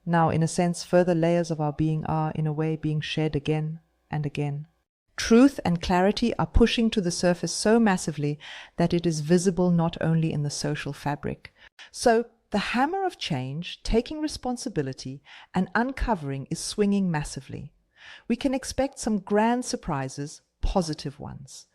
Now, in a sense, further layers of our being are, in a way, being shed again and again. Truth and clarity are pushing to the surface so massively that it is visible not only in the social fabric. So, the hammer of change, taking responsibility, and uncovering is swinging massively. We can expect some grand surprises, positive ones.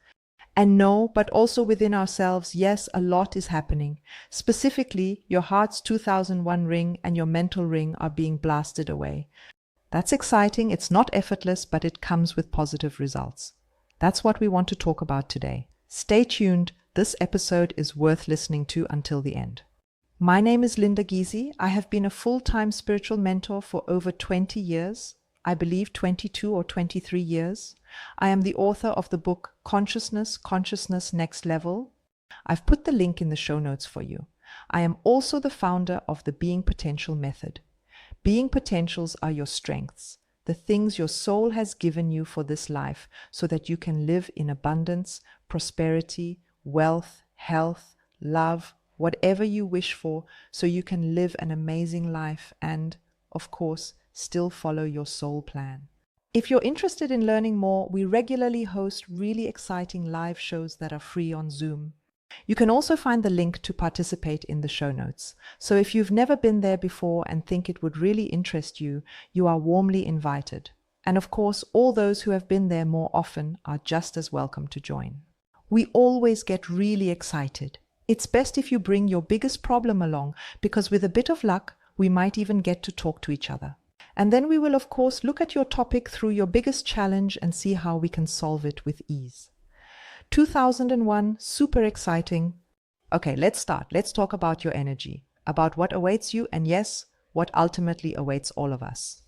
And no, but also within ourselves, yes, a lot is happening. Specifically, your heart's 2001 ring and your mental ring are being blasted away. That's exciting, it's not effortless, but it comes with positive results. That's what we want to talk about today. Stay tuned, this episode is worth listening to until the end. My name is Linda Gysi. I have been a full-time spiritual mentor for over 20 years. I believe 22 or 23 years. I am the author of the book Consciousness Next Level. I've put the link in the show notes for you. I am also the founder of the Being Potential method. Being potentials are your strengths, the things your soul has given you for this life so that you can live in abundance, prosperity, wealth, health, love, whatever you wish for, so you can live an amazing life and, of course, still follow your soul plan. If you're interested in learning more, we regularly host really exciting live shows that are free on Zoom. You can also find the link to participate in the show notes. So if you've never been there before and think it would really interest you, you are warmly invited. And of course, all those who have been there more often are just as welcome to join. We always get really excited. It's best if you bring your biggest problem along, because with a bit of luck, we might even get to talk to each other. And then we will, of course, look at your topic through your biggest challenge and see how we can solve it with ease. 2001, super exciting. Okay, let's start. Let's talk about your energy, about what awaits you, and yes, what ultimately awaits all of us.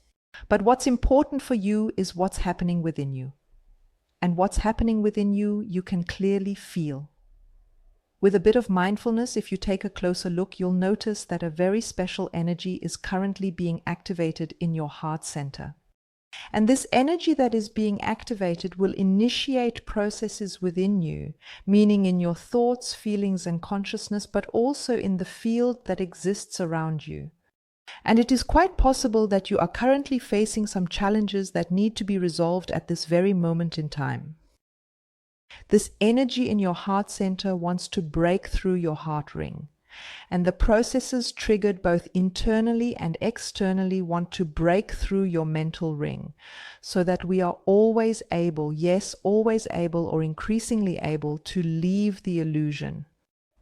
But what's important for you is what's happening within you. And what's happening within you, you can clearly feel. With a bit of mindfulness, if you take a closer look, you'll notice that a very special energy is currently being activated in your heart center. And this energy that is being activated will initiate processes within you, meaning in your thoughts, feelings, and consciousness, but also in the field that exists around you. And it is quite possible that you are currently facing some challenges that need to be resolved at this very moment in time. This energy in your heart center wants to break through your heart ring. And the processes triggered both internally and externally want to break through your mental ring, so that we are always able, yes, always able or increasingly able to leave the illusion.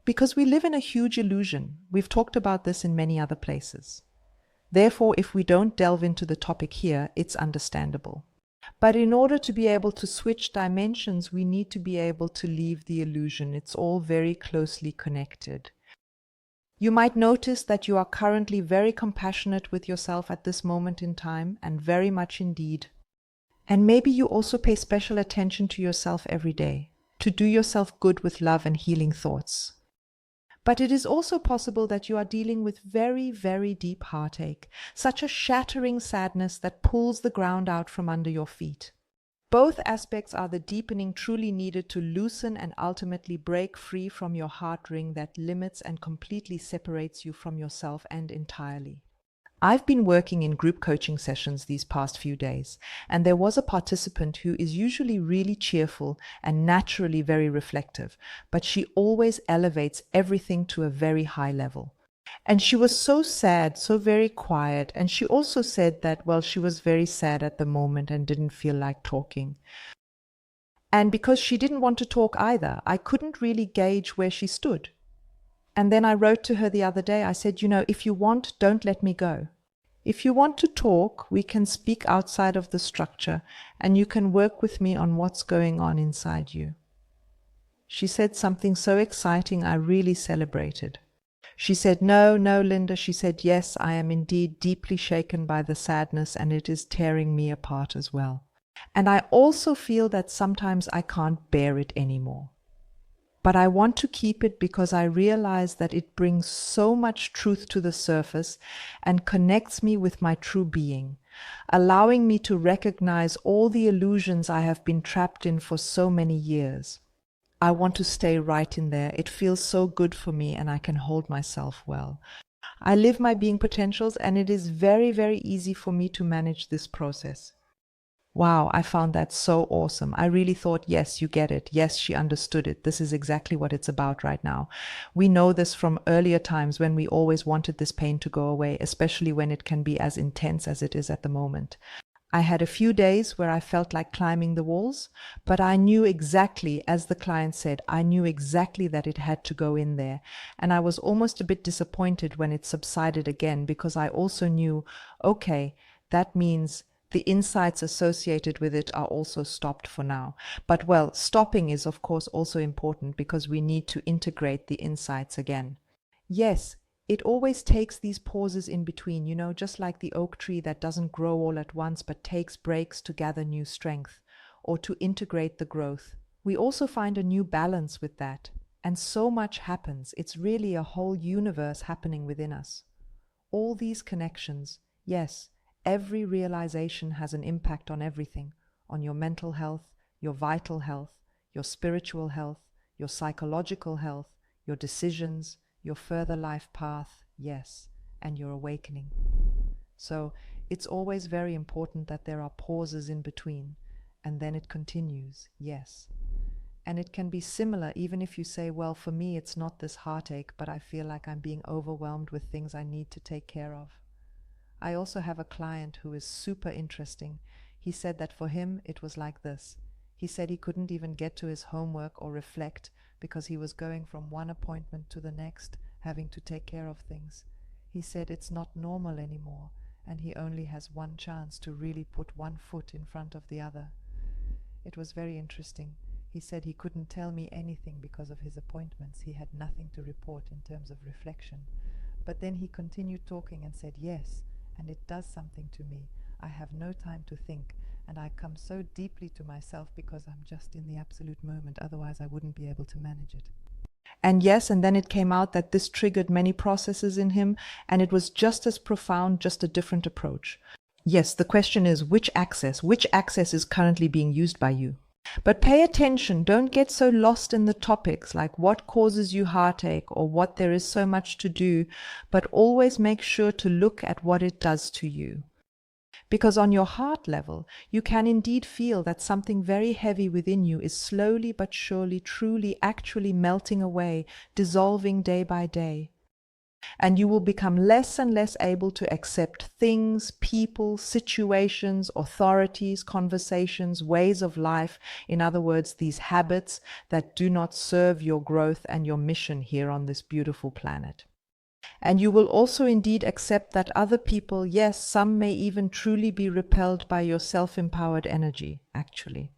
Because we live in a huge illusion. We've talked about this in many other places. Therefore, if we don't delve into the topic here, it's understandable. But in order to be able to switch dimensions, we need to be able to leave the illusion. It's all very closely connected. You might notice that you are currently very compassionate with yourself at this moment in time, and very much indeed. And maybe you also pay special attention to yourself every day, to do yourself good with love and healing thoughts. But it is also possible that you are dealing with very, very deep heartache, such a shattering sadness that pulls the ground out from under your feet. Both aspects are the deepening truly needed to loosen and ultimately break free from your heart ring that limits and completely separates you from yourself and entirely. I've been working in group coaching sessions these past few days, and there was a participant who is usually really cheerful and naturally very reflective, but she always elevates everything to a very high level. And she was so sad, so very quiet, and she also said that, well, she was very sad at the moment and didn't feel like talking. And because she didn't want to talk either, I couldn't really gauge where she stood. And then I wrote to her the other day, I said, if you want, don't let me go. If you want to talk, we can speak outside of the structure, and you can work with me on what's going on inside you. She said something so exciting, I really celebrated. She said, no, Linda. She said, yes, I am indeed deeply shaken by the sadness, and it is tearing me apart as well. And I also feel that sometimes I can't bear it anymore. But I want to keep it because I realize that it brings so much truth to the surface and connects me with my true being, allowing me to recognize all the illusions I have been trapped in for so many years. I want to stay right in there. It feels so good for me, and I can hold myself well. I live my being potentials, and it is very, very easy for me to manage this process. Wow, I found that so awesome. I really thought, yes, you get it. Yes, she understood it. This is exactly what it's about right now. We know this from earlier times when we always wanted this pain to go away, especially when it can be as intense as it is at the moment. I had a few days where I felt like climbing the walls, but I knew exactly, as the client said, I knew exactly that it had to go in there. And I was almost a bit disappointed when it subsided again, because I also knew, okay, that means the insights associated with it are also stopped for now. But well, stopping is of course also important because we need to integrate the insights again. Yes, it always takes these pauses in between, just like the oak tree that doesn't grow all at once but takes breaks to gather new strength or to integrate the growth. We also find a new balance with that. And so much happens. It's really a whole universe happening within us. All these connections, yes, every realization has an impact on everything, on your mental health, your vital health, your spiritual health, your psychological health, your decisions, your further life path, yes, and your awakening. So it's always very important that there are pauses in between, and then it continues, yes. And it can be similar, even if you say, well, for me, it's not this heartache, but I feel like I'm being overwhelmed with things I need to take care of. I also have a client who is super interesting. He said that for him, it was like this. He said he couldn't even get to his homework or reflect because he was going from one appointment to the next, having to take care of things. He said it's not normal anymore, and he only has one chance to really put one foot in front of the other. It was very interesting. He said he couldn't tell me anything because of his appointments. He had nothing to report in terms of reflection. But then he continued talking and said, yes, and it does something to me. I have no time to think, and I come so deeply to myself because I'm just in the absolute moment. Otherwise, I wouldn't be able to manage it. And yes, and then it came out that this triggered many processes in him, and it was just as profound, just a different approach. Yes, the question is which access is currently being used by you? But pay attention, don't get so lost in the topics like what causes you heartache or what there is so much to do, but always make sure to look at what it does to you. Because on your heart level, you can indeed feel that something very heavy within you is slowly but surely, truly, actually melting away, dissolving day by day. And you will become less and less able to accept things, people, situations, authorities, conversations, ways of life, in other words, these habits that do not serve your growth and your mission here on this beautiful planet. And you will also indeed accept that other people, yes, some may even truly be repelled by your self-empowered energy, actually.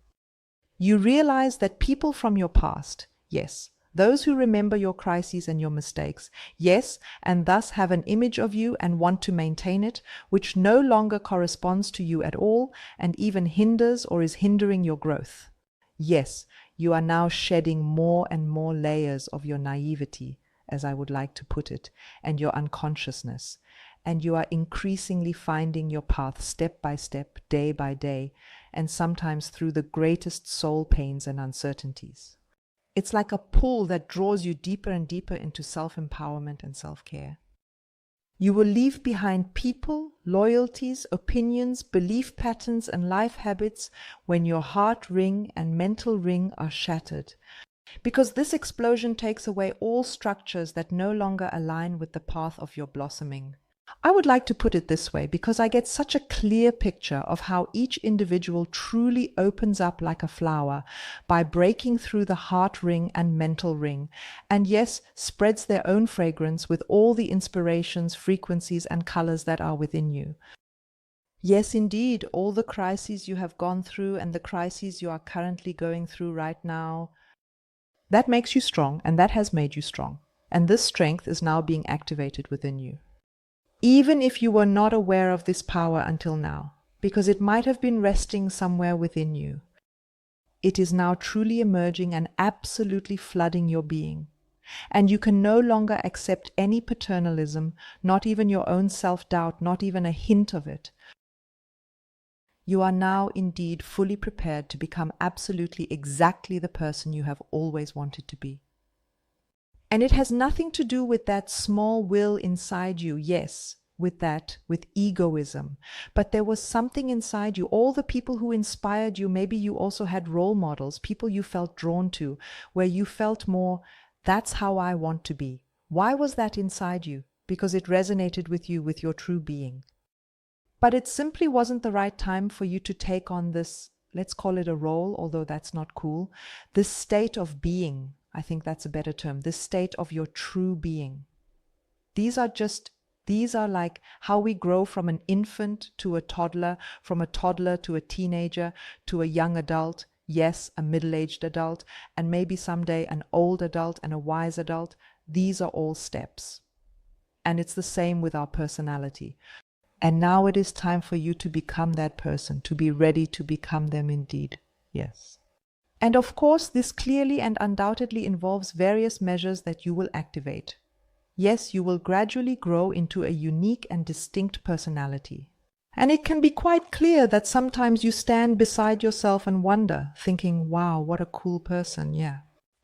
You realize that people from your past, yes, those who remember your crises and your mistakes, yes, and thus have an image of you and want to maintain it, which no longer corresponds to you at all and even hinders or is hindering your growth. Yes, you are now shedding more and more layers of your naivety, as I would like to put it, and your unconsciousness. And you are increasingly finding your path step by step, day by day, and sometimes through the greatest soul pains and uncertainties. It's like a pull that draws you deeper and deeper into self-empowerment and self-care. You will leave behind people, loyalties, opinions, belief patterns, and life habits when your heart ring and mental ring are shattered. Because this explosion takes away all structures that no longer align with the path of your blossoming. I would like to put it this way because I get such a clear picture of how each individual truly opens up like a flower by breaking through the heart ring and mental ring, and yes, spreads their own fragrance with all the inspirations, frequencies, and colors that are within you. Yes, indeed, all the crises you have gone through and the crises you are currently going through right now, that makes you strong, and that has made you strong. And this strength is now being activated within you. Even if you were not aware of this power until now, because it might have been resting somewhere within you, it is now truly emerging and absolutely flooding your being. And you can no longer accept any paternalism, not even your own self-doubt, not even a hint of it. You are now indeed fully prepared to become absolutely exactly the person you have always wanted to be. And it has nothing to do with that small will inside you, yes, with egoism. But there was something inside you, all the people who inspired you, maybe you also had role models, people you felt drawn to, where you felt more, that's how I want to be. Why was that inside you? Because it resonated with you, with your true being. But it simply wasn't the right time for you to take on this, let's call it a role, although that's not cool, this state of being. I think that's a better term, this state of your true being. These are like how we grow from an infant to a toddler, from a toddler to a teenager, to a young adult, yes, a middle-aged adult, and maybe someday an old adult and a wise adult. These are all steps. And it's the same with our personality. And now it is time for you to become that person, to be ready to become them indeed. Yes. And of course, this clearly and undoubtedly involves various measures that you will activate. Yes, you will gradually grow into a unique and distinct personality. And it can be quite clear that sometimes you stand beside yourself and wonder, thinking, wow, what a cool person, yeah.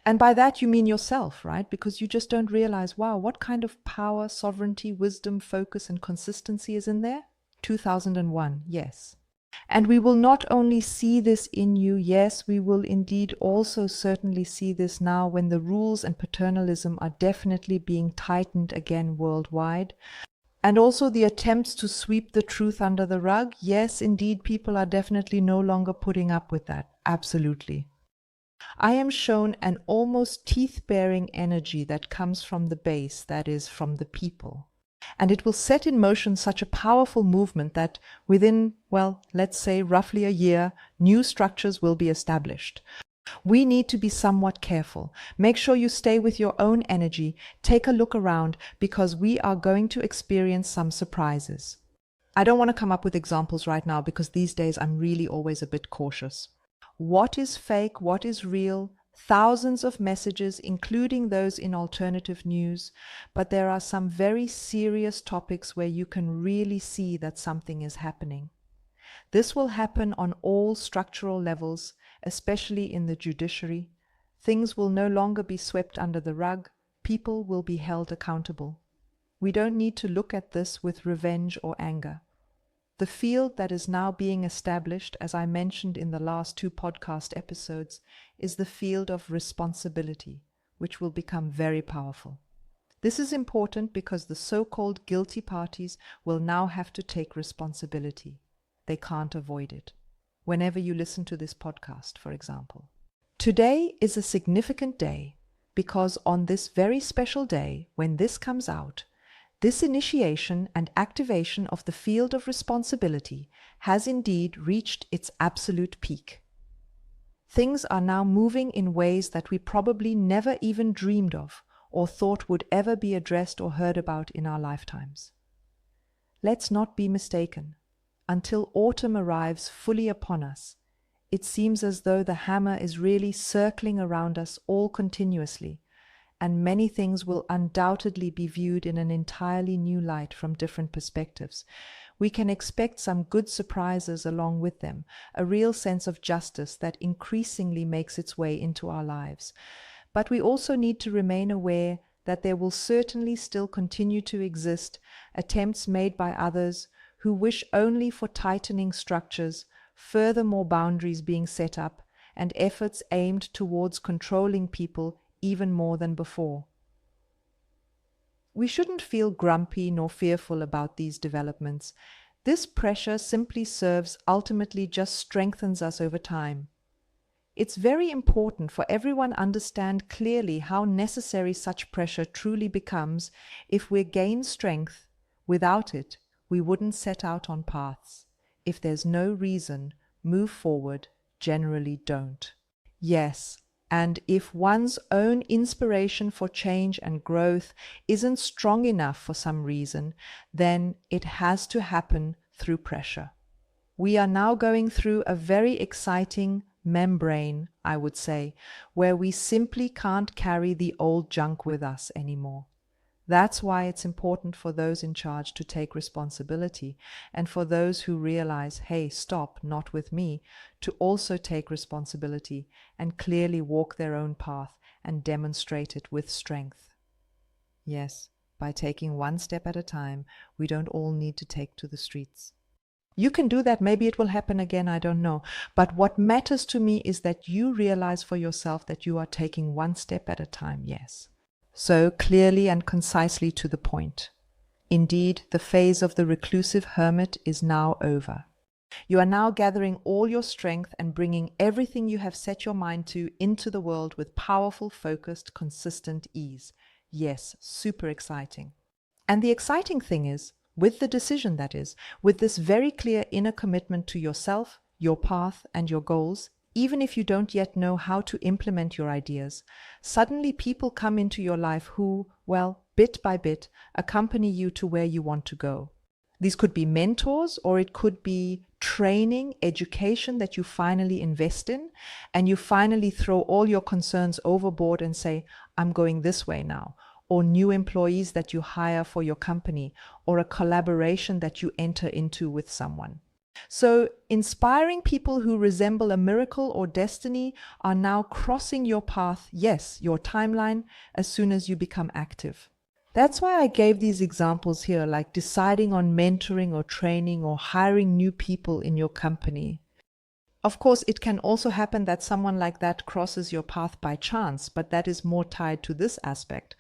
And by that you mean yourself, right? Because you just don't realize, wow, what kind of power, sovereignty, wisdom, focus, and consistency is in there? 2001, yes. And we will not only see this in you, yes, we will indeed also certainly see this now when the rules and paternalism are definitely being tightened again worldwide. And also the attempts to sweep the truth under the rug, yes, indeed, people are definitely no longer putting up with that, absolutely. I am shown an almost teeth-baring energy that comes from the base, that is, from the people. And it will set in motion such a powerful movement that within, well, let's say roughly a year, new structures will be established. We need to be somewhat careful. Make sure you stay with your own energy. Take a look around because we are going to experience some surprises. I don't want to come up with examples right now because these days I'm really always a bit cautious. What is fake? What is real? Thousands of messages, including those in alternative news, but there are some very serious topics where you can really see that something is happening. This will happen on all structural levels, especially in the judiciary. Things will no longer be swept under the rug. People will be held accountable. We don't need to look at this with revenge or anger. The field that is now being established, as I mentioned in the last 2 podcast episodes, is the field of responsibility, which will become very powerful. This is important because the so-called guilty parties will now have to take responsibility. They can't avoid it. Whenever you listen to this podcast, for example. Today is a significant day because on this very special day, when this comes out, this initiation and activation of the field of responsibility has indeed reached its absolute peak. Things are now moving in ways that we probably never even dreamed of or thought would ever be addressed or heard about in our lifetimes. Let's not be mistaken. Until autumn arrives fully upon us, it seems as though the hammer is really circling around us all continuously, and many things will undoubtedly be viewed in an entirely new light from different perspectives. We can expect some good surprises along with them, a real sense of justice that increasingly makes its way into our lives. But we also need to remain aware that there will certainly still continue to exist attempts made by others who wish only for tightening structures, furthermore boundaries being set up, and efforts aimed towards controlling people even more than before. We shouldn't feel grumpy nor fearful about these developments. This pressure simply serves, ultimately just strengthens us over time. It's very important for everyone to understand clearly how necessary such pressure truly becomes if we gain strength. Without it, we wouldn't set out on paths. If there's no reason, move forward, generally don't. Yes, and if one's own inspiration for change and growth isn't strong enough for some reason, then it has to happen through pressure. We are now going through a very exciting membrane, I would say, where we simply can't carry the old junk with us anymore. That's why it's important for those in charge to take responsibility, and for those who realize, hey, stop, not with me, to also take responsibility and clearly walk their own path and demonstrate it with strength. Yes, by taking one step at a time, we don't all need to take to the streets. You can do that. Maybe it will happen again. I don't know. But what matters to me is that you realize for yourself that you are taking one step at a time. Yes. So clearly and concisely to the point. Indeed, the phase of the reclusive hermit is now over. You are now gathering all your strength and bringing everything you have set your mind to into the world with powerful, focused, consistent ease. Yes, super exciting. And the exciting thing is, with the decision that is, with this very clear inner commitment to yourself, your path, and your goals, even if you don't yet know how to implement your ideas, suddenly people come into your life who, well, bit by bit, accompany you to where you want to go. These could be mentors, or it could be training, education that you finally invest in, and you finally throw all your concerns overboard and say, I'm going this way now. Or new employees that you hire for your company, or a collaboration that you enter into with someone. So inspiring people who resemble a miracle or destiny are now crossing your path, yes, your timeline, as soon as you become active. That's why I gave these examples here, like deciding on mentoring or training or hiring new people in your company. Of course, it can also happen that someone like that crosses your path by chance, but that is more tied to this aspect.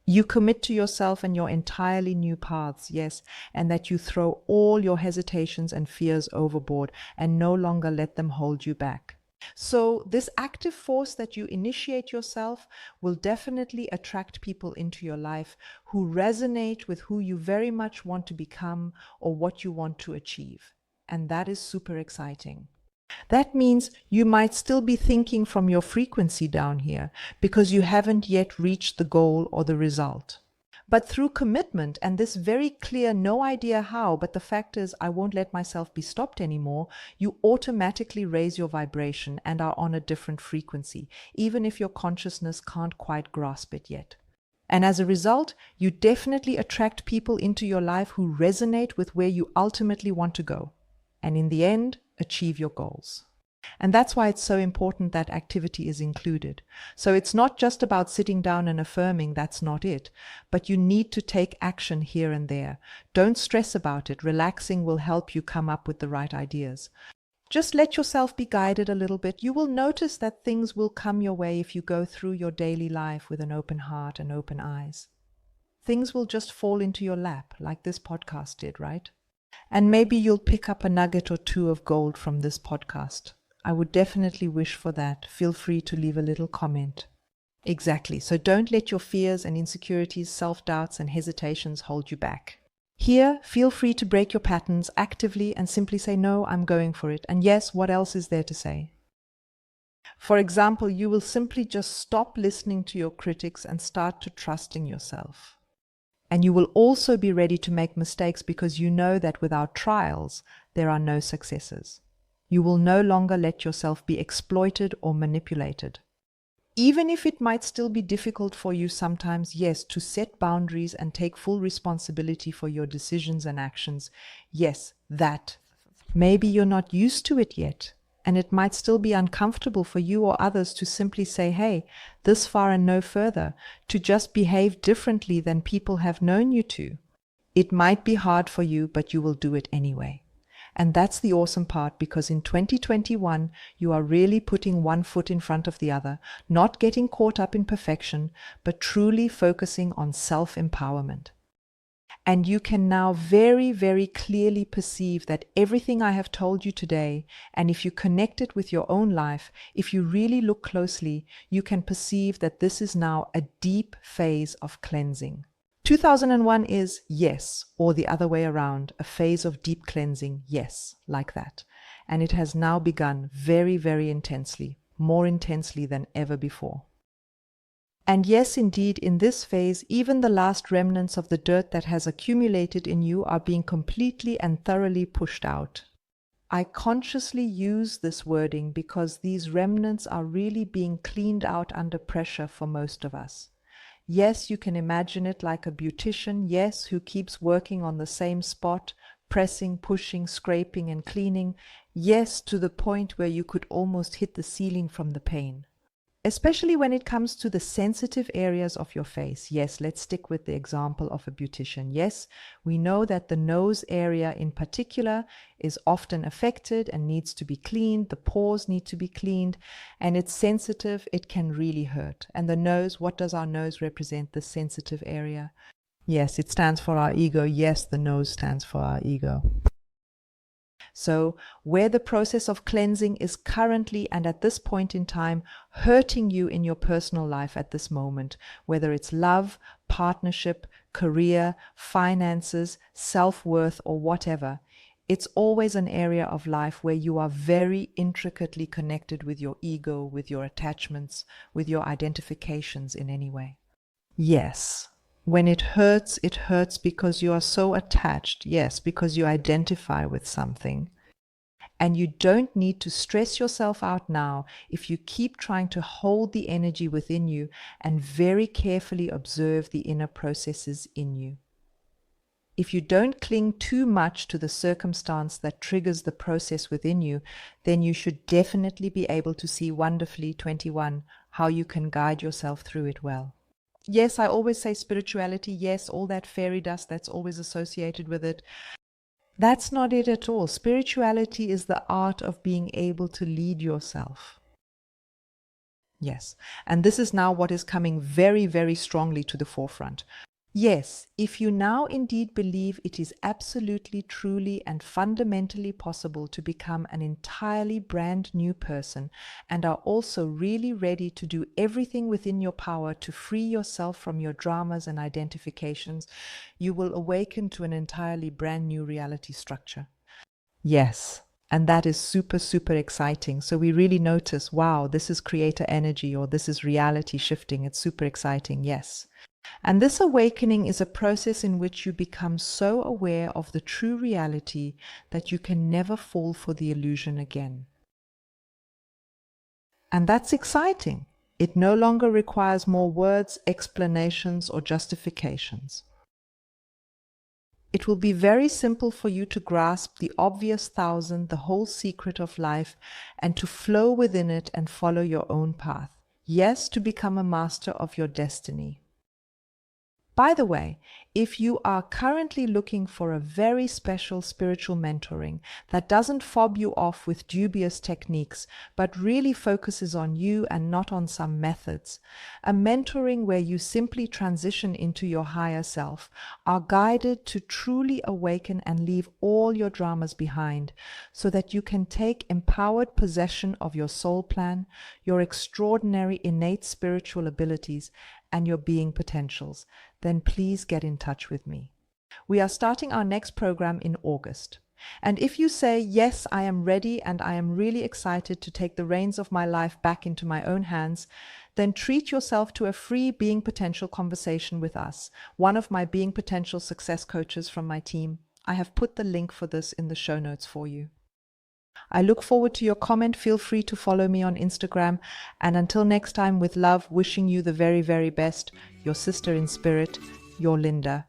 You commit to yourself and your entirely new paths, yes, and that you throw all your hesitations and fears overboard and no longer let them hold you back. So this active force that you initiate yourself will definitely attract people into your life who resonate with who you very much want to become or what you want to achieve. And that is super exciting. That means you might still be thinking from your frequency down here because you haven't yet reached the goal or the result. But through commitment and this very clear no idea how, but the fact is I won't let myself be stopped anymore, you automatically raise your vibration and are on a different frequency, even if your consciousness can't quite grasp it yet. And as a result, you definitely attract people into your life who resonate with where you ultimately want to go. And in the end, achieve your goals. And that's why it's so important that activity is included. So it's not just about sitting down and affirming, that's not it. But you need to take action here and there. Don't stress about it. Relaxing will help you come up with the right ideas. Just let yourself be guided a little bit. You will notice that things will come your way if you go through your daily life with an open heart and open eyes. Things will just fall into your lap, like this podcast did, right? And maybe you'll pick up a nugget or two of gold from this podcast. I would definitely wish for that. Feel free to leave a little comment. Exactly. So don't let your fears and insecurities, self-doubts and hesitations hold you back. Here, feel free to break your patterns actively and simply say, no, I'm going for it. And yes, what else is there to say? For example, you will simply just stop listening to your critics and start to trust in yourself. And you will also be ready to make mistakes because you know that without trials, there are no successes. You will no longer let yourself be exploited or manipulated. Even if it might still be difficult for you sometimes, yes, to set boundaries and take full responsibility for your decisions and actions, yes, that. Maybe you're not used to it yet, and it might still be uncomfortable for you or others to simply say, hey, this far and no further, to just behave differently than people have known you to. It might be hard for you, but you will do it anyway. And that's the awesome part, because in 2021, you are really putting one foot in front of the other, not getting caught up in perfection, but truly focusing on self-empowerment. And you can now very, very clearly perceive that everything I have told you today, and if you connect it with your own life, if you really look closely, you can perceive that this is now a deep phase of cleansing. 2001 is, yes, or the other way around, a phase of deep cleansing, yes, like that. And it has now begun very, very intensely, more intensely than ever before. And yes, indeed, in this phase, even the last remnants of the dirt that has accumulated in you are being completely and thoroughly pushed out. I consciously use this wording because these remnants are really being cleaned out under pressure for most of us. Yes, you can imagine it like a beautician, yes, who keeps working on the same spot, pressing, pushing, scraping and cleaning, yes, to the point where you could almost hit the ceiling from the pain. especially when it comes to the sensitive areas of your face. Yes, let's stick with the example of a beautician. Yes, we know that the nose area in particular is often affected and needs to be cleaned. The pores need to be cleaned, and it's sensitive. It can really hurt. And the nose, what does our nose represent? The sensitive area. Yes, it stands for our ego. Yes, the nose stands for our ego. So where the process of cleansing is currently and at this point in time hurting you in your personal life at this moment, whether it's love, partnership, career, finances, self-worth, or whatever, it's always an area of life where you are very intricately connected with your ego, with your attachments, with your identifications in any way. Yes. When it hurts because you are so attached. Yes, because you identify with something. And you don't need to stress yourself out now if you keep trying to hold the energy within you and very carefully observe the inner processes in you. If you don't cling too much to the circumstance that triggers the process within you, then you should definitely be able to see wonderfully, 21, how you can guide yourself through it well. Yes, I always say spirituality. Yes, all that fairy dust that's always associated with it. That's not it at all. Spirituality is the art of being able to lead yourself. Yes, and this is now what is coming very, very strongly to the forefront. Yes, if you now indeed believe it is absolutely, truly, and fundamentally possible to become an entirely brand new person and are also really ready to do everything within your power to free yourself from your dramas and identifications, you will awaken to an entirely brand new reality structure. Yes. And that is super, super exciting. So we really notice, wow, this is creator energy or this is reality shifting. It's super exciting. Yes. And this awakening is a process in which you become so aware of the true reality that you can never fall for the illusion again. And that's exciting. It no longer requires more words, explanations, or justifications. It will be very simple for you to grasp the obvious thousand, the whole secret of life, and to flow within it and follow your own path. Yes, to become a master of your destiny. By the way, if you are currently looking for a very special spiritual mentoring that doesn't fob you off with dubious techniques, but really focuses on you and not on some methods, a mentoring where you simply transition into your higher self, are guided to truly awaken and leave all your dramas behind, so that you can take empowered possession of your soul plan, your extraordinary innate spiritual abilities, and your being potentials, then please get in touch with me. We are starting our next program in August. And if you say, yes, I am ready and I am really excited to take the reins of my life back into my own hands, then treat yourself to a free Being Potential conversation with us, one of my Being Potential success coaches from my team. I have put the link for this in the show notes for you. I look forward to your comment. Feel free to follow me on Instagram. And until next time, with love, wishing you the very, very best, your sister in spirit, your Linda.